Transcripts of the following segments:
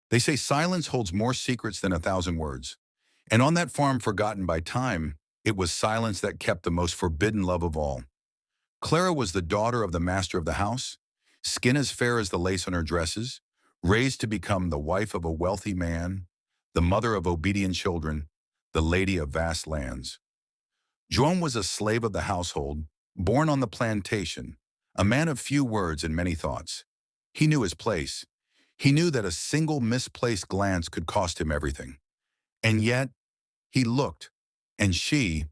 They say silence holds more secrets than 1,000 words. And on that farm forgotten by time, it was silence that kept the most forbidden love of all. Clara was the daughter of the master of the house, skin as fair as the lace on her dresses, raised to become the wife of a wealthy man, the mother of obedient children, the lady of vast lands. Joan was a slave of the household, born on the plantation, a man of few words and many thoughts. He knew his place. He knew that a single misplaced glance could cost him everything. And yet, he looked, and she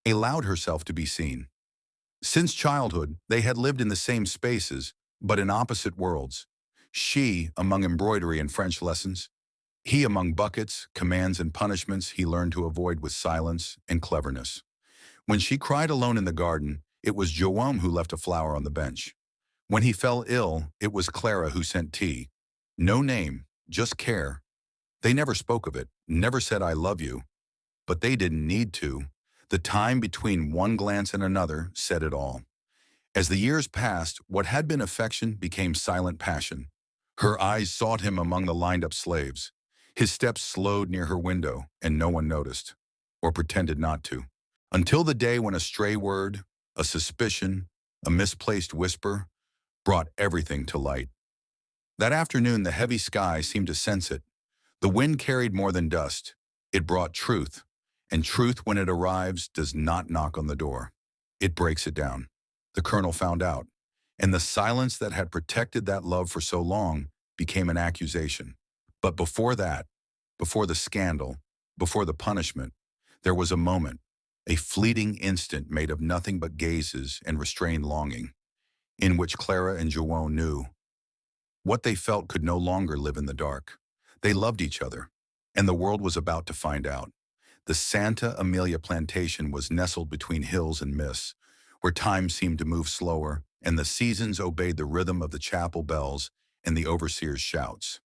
allowed herself to be seen. Since childhood, they had lived in the same spaces, but in opposite worlds. She among embroidery and French lessons, he among buckets, commands, and punishments he learned to avoid with silence and cleverness. When she cried alone in the garden, it was Joam who left a flower on the bench. When he fell ill, it was Clara who sent tea. No name, just care. They never spoke of it, never said I love you, but they didn't need to. The time between one glance and another said it all. As the years passed, what had been affection became silent passion. Her eyes sought him among the lined-up slaves. His steps slowed near her window, and no one noticed, or pretended not to. Until the day when a stray word, a suspicion, a misplaced whisper, brought everything to light. That afternoon, the heavy sky seemed to sense it. The wind carried more than dust. It brought truth, and truth, when it arrives, does not knock on the door. It breaks it down. The colonel found out, and the silence that had protected that love for so long became an accusation. But before that, before the scandal, before the punishment, there was a moment, a fleeting instant made of nothing but gazes and restrained longing, in which Clara and Joan knew what they felt could no longer live in the dark. They loved each other, and the world was about to find out. The Santa Amelia plantation was nestled between hills and mists, where time seemed to move slower, and the seasons obeyed the rhythm of the chapel bells and the overseer's shouts.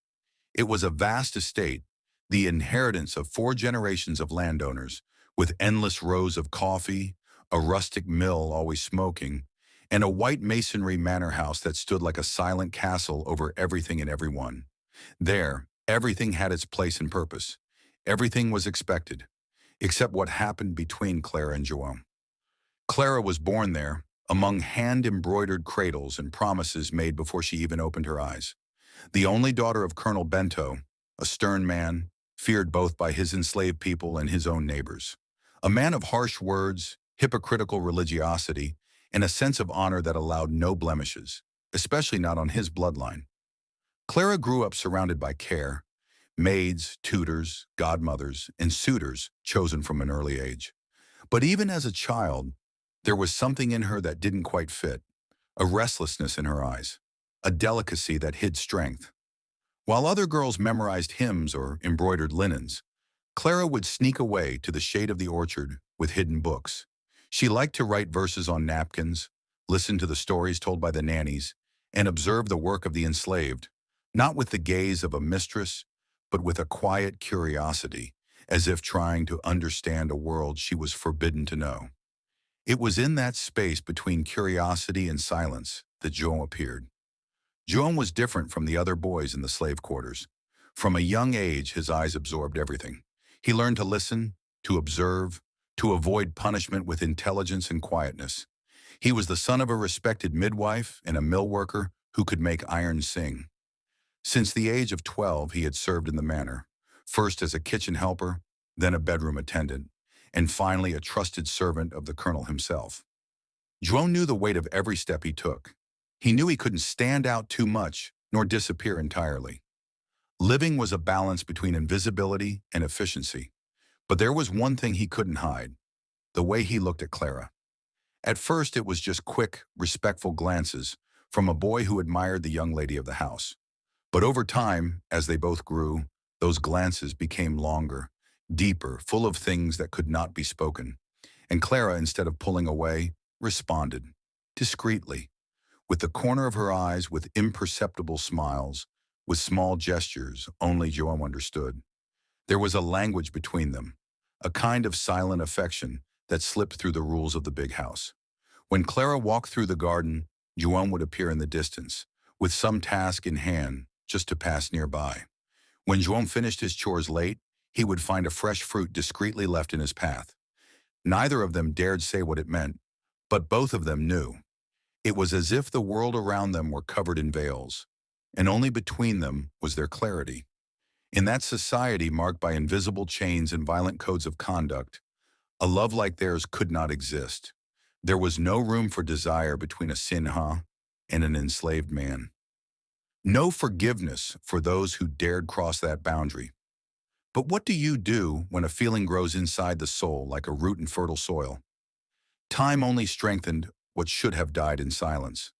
It was a vast estate, the inheritance of 4 generations of landowners, with endless rows of coffee, a rustic mill always smoking, and a white masonry manor house that stood like a silent castle over everything and everyone. There, everything had its place and purpose. Everything was expected, except what happened between Clara and Joan. Clara was born there, among hand-embroidered cradles and promises made before she even opened her eyes. The only daughter of Colonel Bento, a stern man, feared both by his enslaved people and his own neighbors. A man of harsh words, hypocritical religiosity, and a sense of honor that allowed no blemishes, especially not on his bloodline. Clara grew up surrounded by care, maids, tutors, godmothers, and suitors chosen from an early age. But even as a child, there was something in her that didn't quite fit, a restlessness in her eyes, a delicacy that hid strength. While other girls memorized hymns or embroidered linens, Clara would sneak away to the shade of the orchard with hidden books. She liked to write verses on napkins, listen to the stories told by the nannies, and observe the work of the enslaved, not with the gaze of a mistress, but with a quiet curiosity, as if trying to understand a world she was forbidden to know. It was in that space between curiosity and silence that Joan appeared. Joan was different from the other boys in the slave quarters. From a young age, his eyes absorbed everything. He learned to listen, to observe, to avoid punishment with intelligence and quietness. He was the son of a respected midwife and a mill worker who could make iron sing. Since the age of 12, he had served in the manor, first as a kitchen helper, then a bedroom attendant, and finally a trusted servant of the colonel himself. Joan knew the weight of every step he took. He knew he couldn't stand out too much, nor disappear entirely. Living was a balance between invisibility and efficiency. But there was one thing he couldn't hide, the way he looked at Clara. At first, it was just quick, respectful glances from a boy who admired the young lady of the house. But over time, as they both grew, those glances became longer, deeper, full of things that could not be spoken. And Clara, instead of pulling away, responded, discreetly, with the corner of her eyes, with imperceptible smiles, with small gestures only Joan understood. There was a language between them, a kind of silent affection that slipped through the rules of the big house. When Clara walked through the garden, Joan would appear in the distance, with some task in hand, just to pass nearby. When Joan finished his chores late, he would find a fresh fruit discreetly left in his path. Neither of them dared say what it meant, but both of them knew. It was as if the world around them were covered in veils, and only between them was their clarity. In that society marked by invisible chains and violent codes of conduct, a love like theirs could not exist. There was no room for desire between a Sinha and an enslaved man. No forgiveness for those who dared cross that boundary. But what do you do when a feeling grows inside the soul like a root in fertile soil? Time only strengthened what should have died in silence.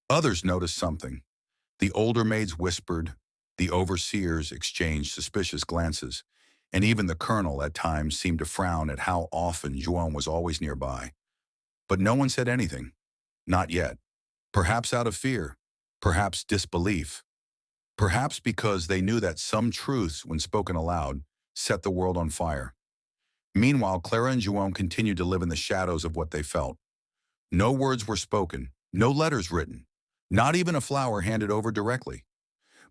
Others noticed something. The older maids whispered, the overseers exchanged suspicious glances, and even the colonel at times seemed to frown at how often Joan was always nearby. But no one said anything. Not yet. Perhaps out of fear. Perhaps disbelief. Perhaps because they knew that some truths, when spoken aloud, set the world on fire. Meanwhile, Clara and Joan continued to live in the shadows of what they felt. No words were spoken, no letters written, not even a flower handed over directly.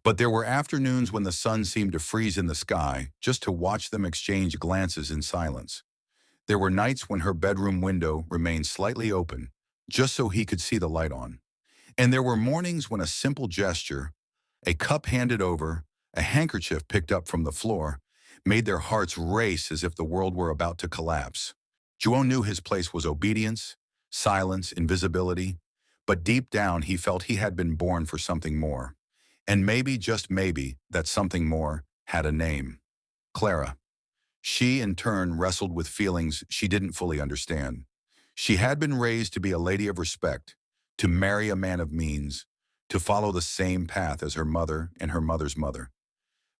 But there were afternoons when the sun seemed to freeze in the sky just to watch them exchange glances in silence. There were nights when her bedroom window remained slightly open, just so he could see the light on. And there were mornings when a simple gesture, a cup handed over, a handkerchief picked up from the floor, made their hearts race as if the world were about to collapse. Joan knew his place was obedience, silence, invisibility, but deep down he felt he had been born for something more. And maybe, just maybe, that something more had a name. Clara. She, in turn, wrestled with feelings she didn't fully understand. She had been raised to be a lady of respect, to marry a man of means, to follow the same path as her mother and her mother's mother.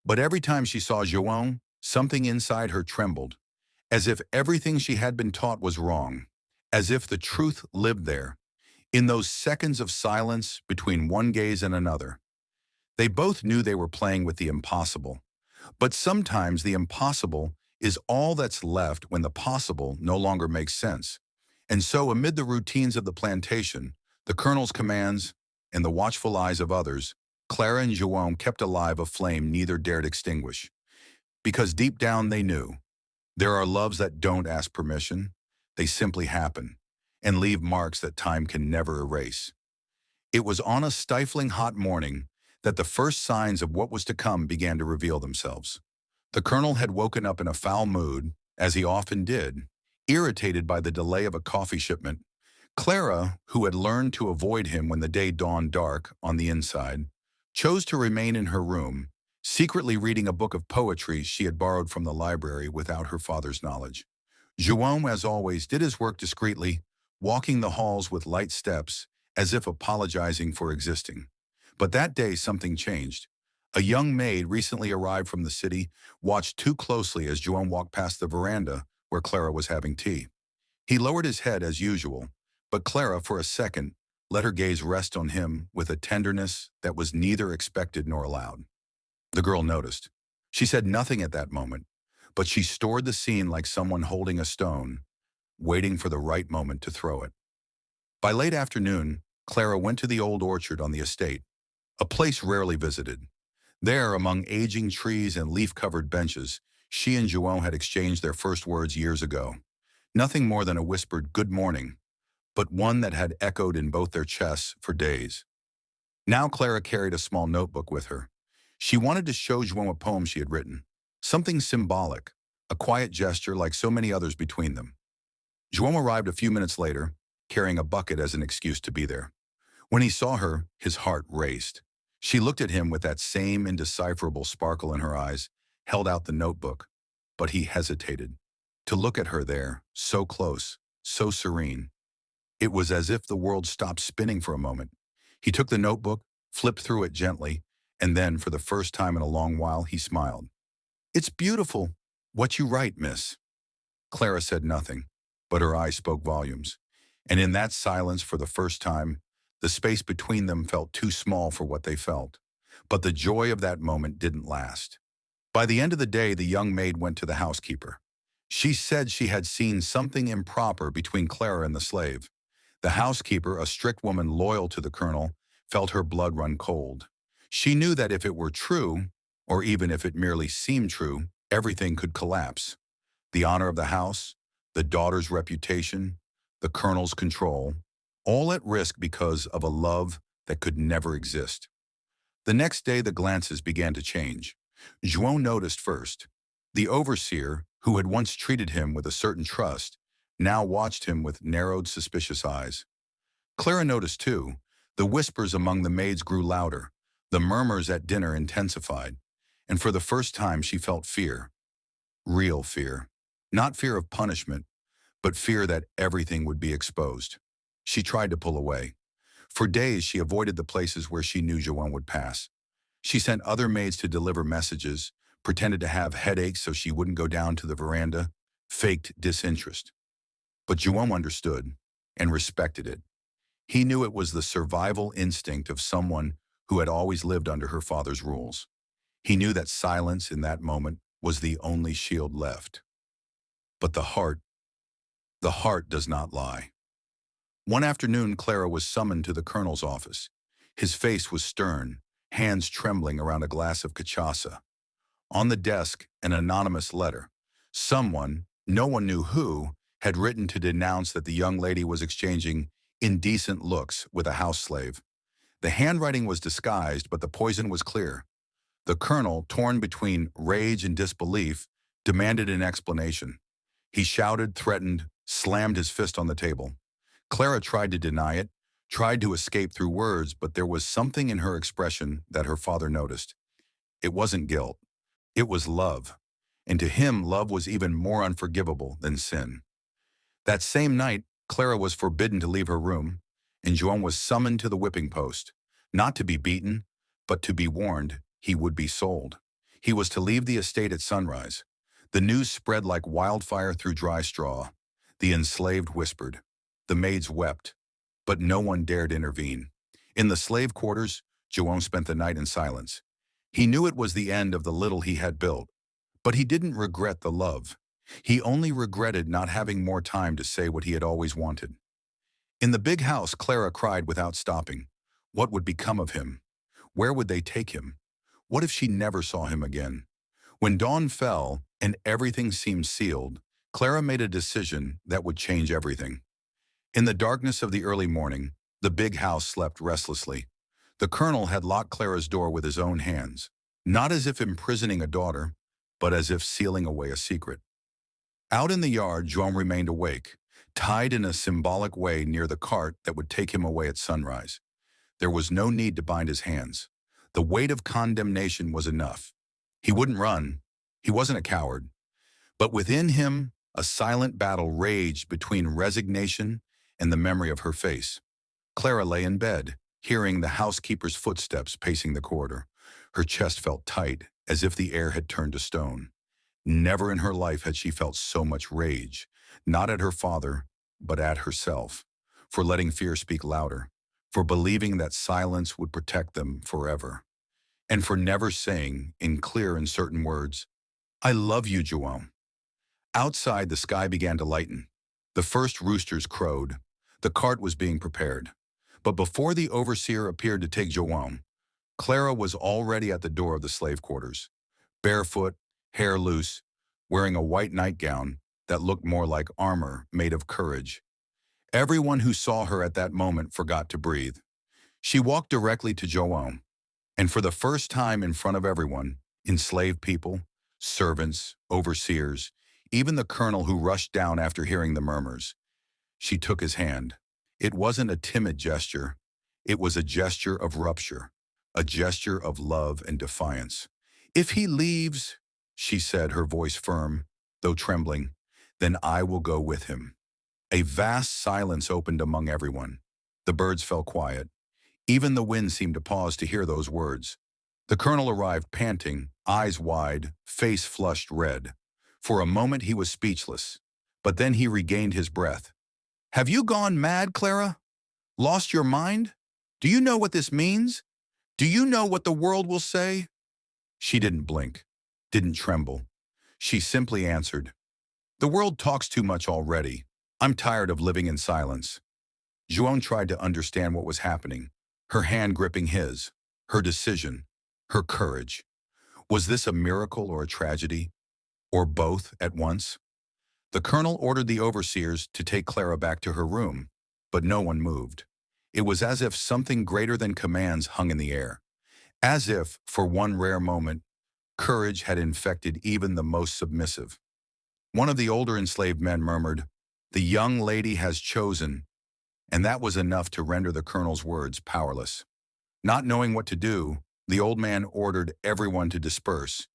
But every time she saw Joan, something inside her trembled, as if everything she had been taught was wrong, as if the truth lived there, in those seconds of silence between one gaze and another. They both knew they were playing with the impossible, but sometimes the impossible is all that's left when the possible no longer makes sense. And so, amid the routines of the plantation, the colonel's commands, and the watchful eyes of others, Clara and Joan kept alive a flame neither dared extinguish. Because deep down they knew, there are loves that don't ask permission, they simply happen, and leave marks that time can never erase. It was on a stifling hot morning that the first signs of what was to come began to reveal themselves. The colonel had woken up in a foul mood, as he often did, irritated by the delay of a coffee shipment. Clara, who had learned to avoid him when the day dawned dark on the inside, chose to remain in her room, secretly reading a book of poetry she had borrowed from the library without her father's knowledge. Joan, as always, did his work discreetly, walking the halls with light steps, as if apologizing for existing. But that day something changed. A young maid recently arrived from the city watched too closely as Joan walked past the veranda where Clara was having tea. He lowered his head as usual, but Clara, for a second, let her gaze rest on him with a tenderness that was neither expected nor allowed. The girl noticed. She said nothing at that moment, but she stored the scene like someone holding a stone, waiting for the right moment to throw it. By late afternoon, Clara went to the old orchard on the estate, a place rarely visited. There, among aging trees and leaf-covered benches, she and Joan had exchanged their first words years ago. Nothing more than a whispered good morning, but one that had echoed in both their chests for days. Now Clara carried a small notebook with her. She wanted to show Joan a poem she had written, something symbolic, a quiet gesture like so many others between them. Joan arrived a few minutes later, carrying a bucket as an excuse to be there. When he saw her, his heart raced. She looked at him with that same indecipherable sparkle in her eyes, held out the notebook, but he hesitated. To look at her there, so close, so serene. It was as if the world stopped spinning for a moment. He took the notebook, flipped through it gently, and then, for the first time in a long while, he smiled. "It's beautiful, what you write, miss." Clara said nothing, but her eyes spoke volumes. And in that silence, for the first time, the space between them felt too small for what they felt. But the joy of that moment didn't last. By the end of the day, the young maid went to the housekeeper. She said she had seen something improper between Clara and the slave. The housekeeper, a strict woman loyal to the colonel, felt her blood run cold. She knew that if it were true, Or even if it merely seemed true, everything could collapse. The honor of the house, the daughter's reputation, the colonel's control, all at risk because of a love that could never exist. The next day, the glances began to change. Joan noticed first. The overseer, who had once treated him with a certain trust, now watched him with narrowed, suspicious eyes. Clara noticed too. The whispers among the maids grew louder. The murmurs at dinner intensified. And for the first time, she felt fear. Real fear. Not fear of punishment, but fear that everything would be exposed. She tried to pull away. For days, she avoided the places where she knew Joan would pass. She sent other maids to deliver messages, pretended to have headaches so she wouldn't go down to the veranda, faked disinterest. But Joan understood and respected it. He knew it was the survival instinct of someone who had always lived under her father's rules. He knew that silence in that moment was the only shield left. But the heart does not lie. One afternoon, Clara was summoned to the colonel's office. His face was stern, hands trembling around a glass of cachaça. On the desk, an anonymous letter. Someone, no one knew who, had written to denounce that the young lady was exchanging indecent looks with a house slave. The handwriting was disguised, but the poison was clear. The colonel, torn between rage and disbelief, demanded an explanation. He shouted, threatened, slammed his fist on the table. Clara tried to deny it, tried to escape through words, but there was something in her expression that her father noticed. It wasn't guilt. It was love. And to him, love was even more unforgivable than sin. That same night, Clara was forbidden to leave her room, and Joan was summoned to the whipping post, not to be beaten, but to be warned he would be sold. He was to leave the estate at sunrise. The news spread like wildfire through dry straw. The enslaved whispered. The maids wept, but no one dared intervene. In the slave quarters, Joan spent the night in silence. He knew it was the end of the little he had built, but he didn't regret the love. He only regretted not having more time to say what he had always wanted. In the big house, Clara cried without stopping. What would become of him? Where would they take him? What if she never saw him again? When dawn fell and everything seemed sealed, Clara made a decision that would change everything. In the darkness of the early morning, the big house slept restlessly. The colonel had locked Clara's door with his own hands, not as if imprisoning a daughter, but as if sealing away a secret. Out in the yard, Joan remained awake, tied in a symbolic way near the cart that would take him away at sunrise. There was no need to bind his hands. The weight of condemnation was enough. He wouldn't run. He wasn't a coward. But within him, a silent battle raged between resignation and the memory of her face. Clara lay in bed, hearing the housekeeper's footsteps pacing the corridor. Her chest felt tight, as if the air had turned to stone. Never in her life had she felt so much rage, not at her father, but at herself, for letting fear speak louder, for believing that silence would protect them forever, and for never saying, in clear and certain words, "I love you, Joan." Outside, the sky began to lighten. The first roosters crowed. The cart was being prepared. But before the overseer appeared to take Joan, Clara was already at the door of the slave quarters, barefoot, hair loose, wearing a white nightgown that looked more like armor made of courage. Everyone who saw her at that moment forgot to breathe. She walked directly to Joan, and for the first time in front of everyone, enslaved people, servants, overseers, even the colonel who rushed down after hearing the murmurs, she took his hand. It wasn't a timid gesture. It was a gesture of rupture, a gesture of love and defiance. "If he leaves," she said, her voice firm, though trembling, "then I will go with him." A vast silence opened among everyone. The birds fell quiet. Even the wind seemed to pause to hear those words. The colonel arrived panting, eyes wide, face flushed red. For a moment he was speechless, but then he regained his breath. "Have you gone mad, Clara? Lost your mind? Do you know what this means? Do you know what the world will say?" She didn't blink, didn't tremble. She simply answered, "The world talks too much already. I'm tired of living in silence." Joan tried to understand what was happening, her hand gripping his, her decision, her courage. Was this a miracle or a tragedy, or both at once? The colonel ordered the overseers to take Clara back to her room, but no one moved. It was as if something greater than commands hung in the air, as if, for one rare moment, courage had infected even the most submissive. One of the older enslaved men murmured, "The young lady has chosen," and that was enough to render the colonel's words powerless. Not knowing what to do, the old man ordered everyone to disperse.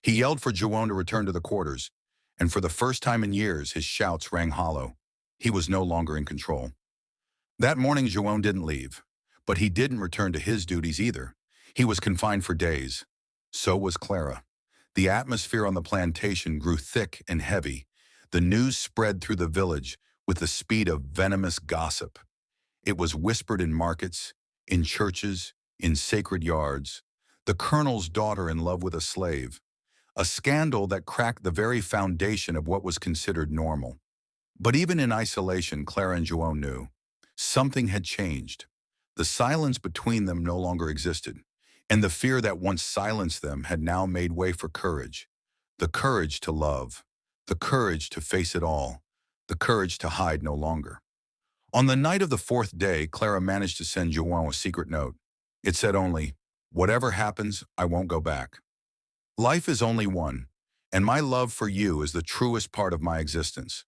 He yelled for Juon to return to the quarters, and for the first time in years, his shouts rang hollow. He was no longer in control. That morning, Juon didn't leave, but he didn't return to his duties either. He was confined for days. So was Clara. The atmosphere on the plantation grew thick and heavy. The news spread through the village with the speed of venomous gossip. It was whispered in markets, in churches, in sacred yards. The colonel's daughter in love with a slave. A scandal that cracked the very foundation of what was considered normal. But even in isolation, Clara and Juon knew something had changed. The silence between them no longer existed, and the fear that once silenced them had now made way for courage. The courage to love, the courage to face it all, the courage to hide no longer. On the night of the fourth day, Clara managed to send Juon a secret note. It said only, "Whatever happens, I won't go back. Life is only one, and my love for you is the truest part of my existence."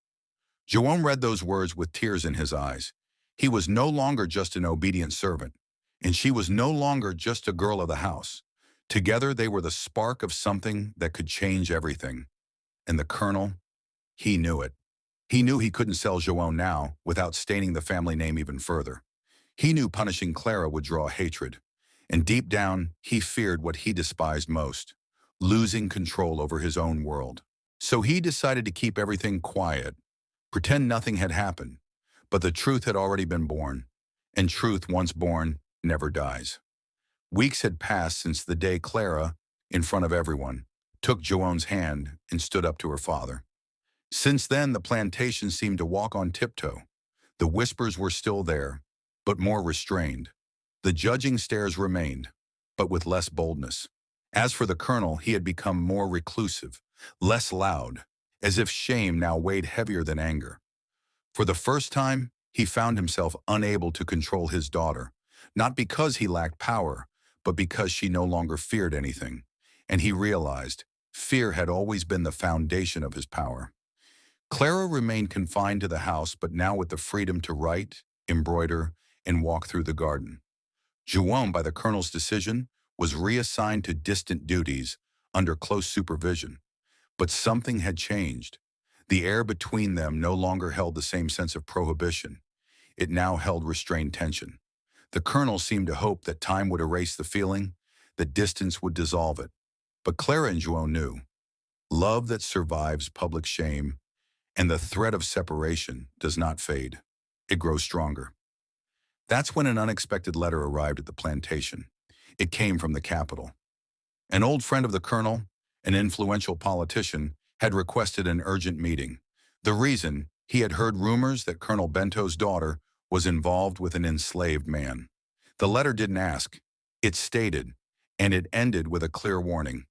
Juon read those words with tears in his eyes. He was no longer just an obedient servant, and she was no longer just a girl of the house. Together they were the spark of something that could change everything. And the colonel, he knew it. He knew he couldn't sell Juon now without staining the family name even further. He knew punishing Clara would draw hatred, and deep down, he feared what he despised most, losing control over his own world. So he decided to keep everything quiet, pretend nothing had happened. But the truth had already been born, and truth once born never dies. Weeks had passed since the day Clara, in front of everyone, took Juon's hand and stood up to her father. Since then, the plantation seemed to walk on tiptoe. The whispers were still there, but more restrained. The judging stares remained, but with less boldness. As for the colonel, he had become more reclusive, less loud, as if shame now weighed heavier than anger. For the first time, he found himself unable to control his daughter, not because he lacked power, but because she no longer feared anything. And he realized fear had always been the foundation of his power. Clara remained confined to the house, but now with the freedom to write, embroider, and walk through the garden. Juon, by the colonel's decision, was reassigned to distant duties under close supervision. But something had changed. The air between them no longer held the same sense of prohibition. It now held restrained tension. The colonel seemed to hope that time would erase the feeling, that distance would dissolve it. But Clara and Juon knew. Love that survives public shame and the threat of separation does not fade. It grows stronger. That's when an unexpected letter arrived at the plantation. It came from the capital. An old friend of the colonel, an influential politician, had requested an urgent meeting. The reason, he had heard rumors that Colonel Bento's daughter was involved with an enslaved man. The letter didn't ask. It stated, and it ended with a clear warning.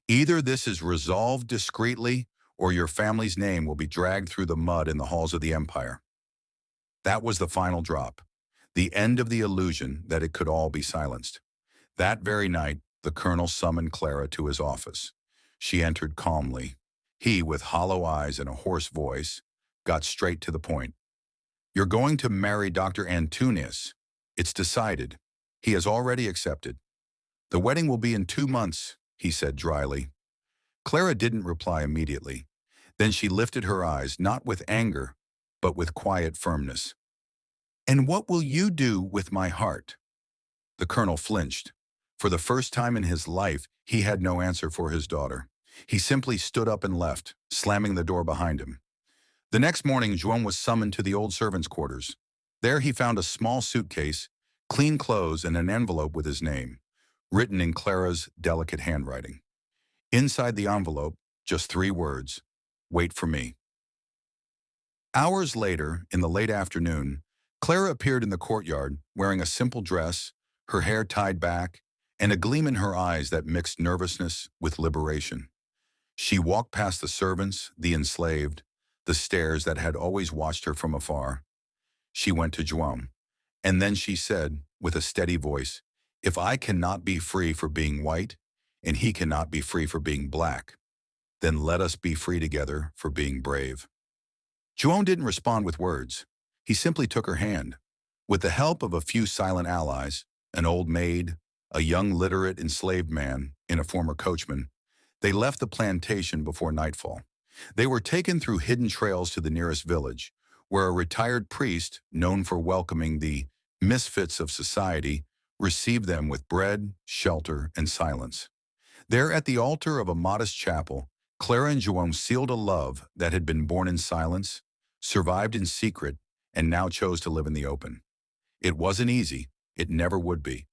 Either this is resolved discreetly, or your family's name will be dragged through the mud in the halls of the empire. That was the final drop, the end of the illusion that it could all be silenced. That very night, the colonel summoned Clara to his office. She entered calmly. He, with hollow eyes and a hoarse voice, got straight to the point. "You're going to marry Dr. Antunes. It's decided. He has already accepted. The wedding will be in 2 months," he said dryly. Clara didn't reply immediately. Then she lifted her eyes, not with anger, but with quiet firmness. "And what will you do with my heart?" The colonel flinched. For the first time in his life, he had no answer for his daughter. He simply stood up and left, slamming the door behind him. The next morning, Juon was summoned to the old servants' quarters. There he found a small suitcase, clean clothes, and an envelope with his name, written in Clara's delicate handwriting. Inside the envelope, just 3 words, "Wait for me." Hours later, in the late afternoon, Clara appeared in the courtyard wearing a simple dress, her hair tied back, and a gleam in her eyes that mixed nervousness with liberation. She walked past the servants, the enslaved, the stares that had always watched her from afar. She went to Joan, and then she said, with a steady voice, "If I cannot be free for being white, and he cannot be free for being black, then let us be free together for being brave." Joan didn't respond with words. He simply took her hand. With the help of a few silent allies, an old maid, a young literate enslaved man, and a former coachman, they left the plantation before nightfall. They were taken through hidden trails to the nearest village, where a retired priest, known for welcoming the misfits of society, received them with bread, shelter, and silence. There at the altar of a modest chapel, Clara and Joan sealed a love that had been born in silence, survived in secret, and now chose to live in the open. It wasn't easy. It never would be.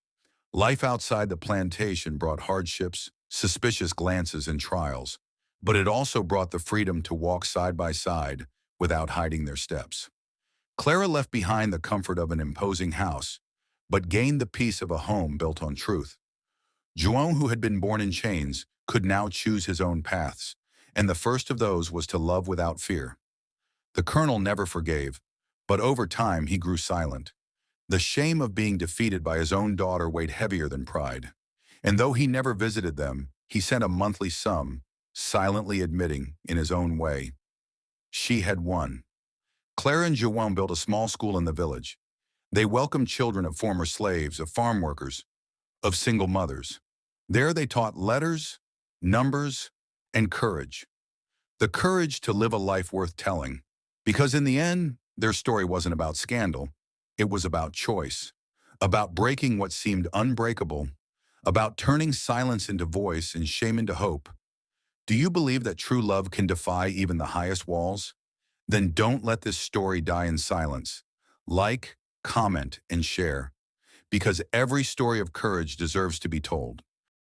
Life outside the plantation brought hardships, suspicious glances, and trials, but it also brought the freedom to walk side by side without hiding their steps. Clara left behind the comfort of an imposing house, but gained the peace of a home built on truth. Joan, who had been born in chains, could now choose his own paths, and the first of those was to love without fear. The colonel never forgave, but over time he grew silent. The shame of being defeated by his own daughter weighed heavier than pride. And though he never visited them, he sent a monthly sum, silently admitting, in his own way, she had won. Clara and Joan built a small school in the village. They welcomed children of former slaves, of farm workers, of single mothers. There they taught letters, numbers, and courage. The courage to live a life worth telling. Because in the end, their story wasn't about scandal. It was about choice, about breaking what seemed unbreakable, about turning silence into voice and shame into hope. Do you believe that true love can defy even the highest walls? Then don't let this story die in silence. Like, comment, and share, because every story of courage deserves to be told.